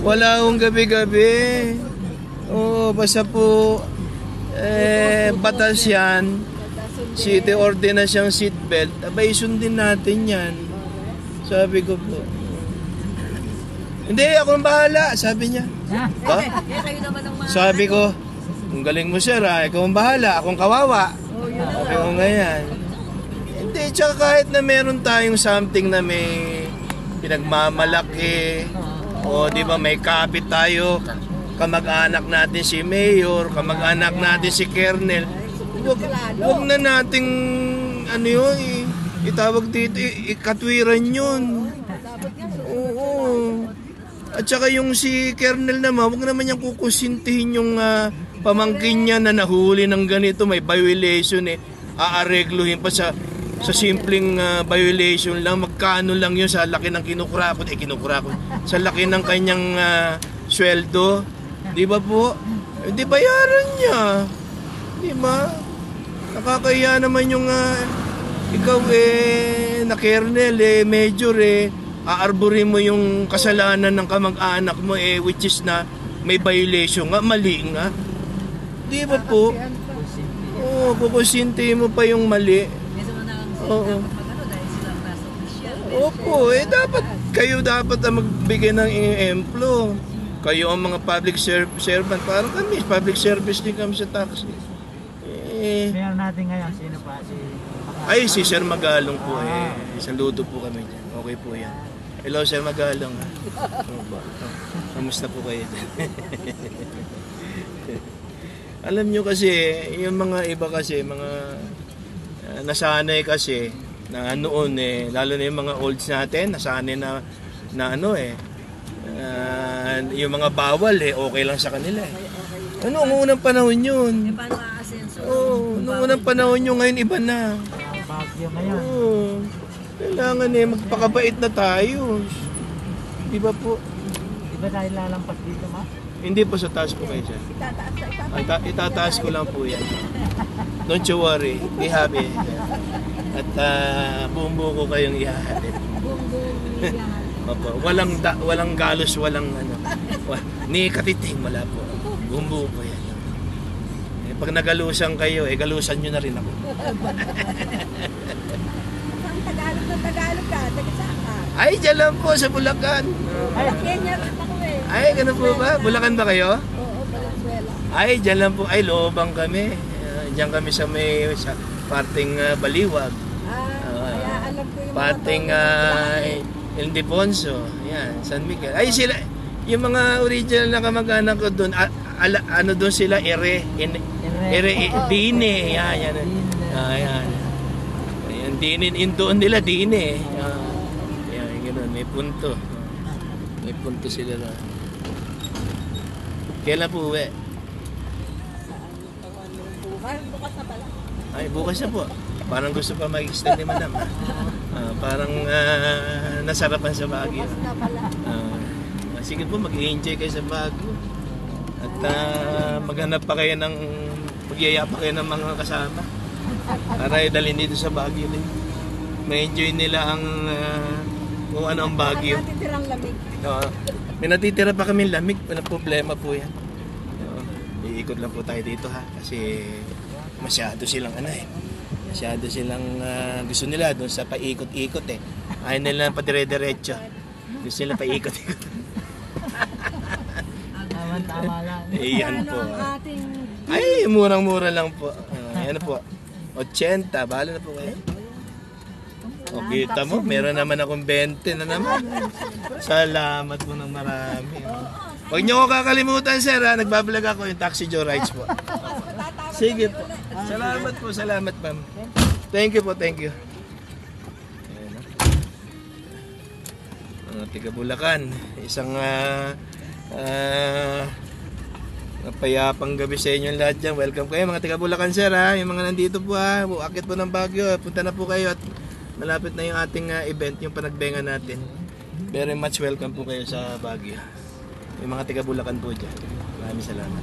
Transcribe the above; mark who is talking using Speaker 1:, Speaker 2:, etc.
Speaker 1: Wala akong gabi-gabi. Oo, basta po batas yan. City ordinance yung seatbelt. Abay, sundin natin yan. Sabi ko po. Hindi, ako ang bahala, sabi niya. Ha? Sabi ko, ang galing mo sir ha, ikaw ang bahala, akong kawawa. Sabi ko ngayon. Hindi, tsaka kahit na meron tayong something na may pinagmamalaki, o di ba may kapit tayo, kamag-anak natin si Mayor, kamag-anak natin si Kernel, wag na nating ano yun, itawag dito, ikatwiran yun. Oo. At saka yung si Kernel naman, wag naman niyang kukusintihin yung pamangkin niya na nahuli ng ganito, may violation aaregluhin pa sa simpleng violation lang. Magkano lang yun sa laki ng kinukurakot, sa laki ng kanyang sweldo, di ba po? Di bayaran niya, di ba? Nakakaya naman yung ikaw na Kernel Major aarborin mo yung kasalanan ng kamag-anak mo which is na may violation nga, mali nga, di ba po? Oo, kukusinti mo pa yung mali. Oo. Opo, dapat kayo dapat magbigay ng emplo. Kayo ang mga public servant. Parang kami, public service din kami sa taxi.
Speaker 2: Mayor natin ngayon, sino pa?
Speaker 1: Si Sir Magalong po saludo po kami dyan. Okay po yan. Hello Sir Magalong. Kamusta po kayo dyan? Alam nyo kasi, yung mga iba kasi, mga nasanay kasi na noon lalo na yung mga olds natin nasanay na yung mga bawal okay lang sa kanila ang unang panahon yun. Noong unang panahon yun, ngayon iba na. Kailangan magpakabait na tayo, di ba po?
Speaker 2: Di ba tayo lalampas dito ma?
Speaker 1: Hindi po, sa taas po kayo siya. Itataas ko lang po yan. Don't you worry, be happy. At buong-buo ko kayong ihahatid. Walang galos, walang ni katiting, wala po. Buong-buo po yan. Pag nagalusan kayo, galusan nyo na rin ako.
Speaker 3: Tagalog ka, taga-saan ka?
Speaker 1: Ay, dyan lang po sa Bulacan.
Speaker 3: Kenya rin ako
Speaker 1: Ay, ganun po ba? Bulacan ba kayo?
Speaker 3: Oo, Valenzuela.
Speaker 1: Ay, dyan lang po. Ay, Loobang kami. Diyan kami sa parting Baliwag.
Speaker 3: Kaya alam ko yung
Speaker 1: parting Ildefonso. Yan, San Miguel. Ay, sila, yung mga original na kamag-anak ko doon, doon sila, Dine. Yan. Ayan. Dine, doon nila, Dine. Yan, gano'n, may punto. May punto sila na. Kailan po uwi?
Speaker 3: Bukas na pala.
Speaker 1: Ay, bukas na po. Parang gusto pa mag-extend ni Madam. Parang nasarapan sa Baguio.
Speaker 3: Bukas na pala.
Speaker 1: Sige po, mag-enjoy kayo sa Baguio. At maghanap pa kayo magyaya pa kayo ng mga kasama. Para dalhin dito sa Baguio din. May-enjoy nila kung ano ang Baguio.
Speaker 3: Natitirang lamig.
Speaker 1: May natitira pa kami lamig. Walang problema po yan. Iikot lang po tayo dito ha. Kasi masyado silang masyado silang gusto nila doon sa paikot-ikot Ayaw nila padire-diretso. Gusto nila paikot-ikot.
Speaker 2: Tama lang.
Speaker 1: Iyan po.
Speaker 3: Ating...
Speaker 1: Ay, murang-mura lang po. Ano po? 80. Bahala na po kayo. O, kita mo, meron naman akong 20 na naman. Salamat po ng marami. Huwag niyo ko kakalimutan, sir. Nagbablog ako yung Taxi Joe Rides po. Sige po. Salamat ma'am. Thank you po, thank you. Tiga Bulacan. Isang payapang gabi sa inyo lahat dyan. Welcome kayo mga tiga Bulacan, sir. Yung mga nandito po akit po ng Baguio. Punta na po kayo at malapit na yung ating event, yung panagbenga natin. Very much welcome po kayo sa Baguio. Yung mga tiga Bulacan po dyan. Maraming salamat.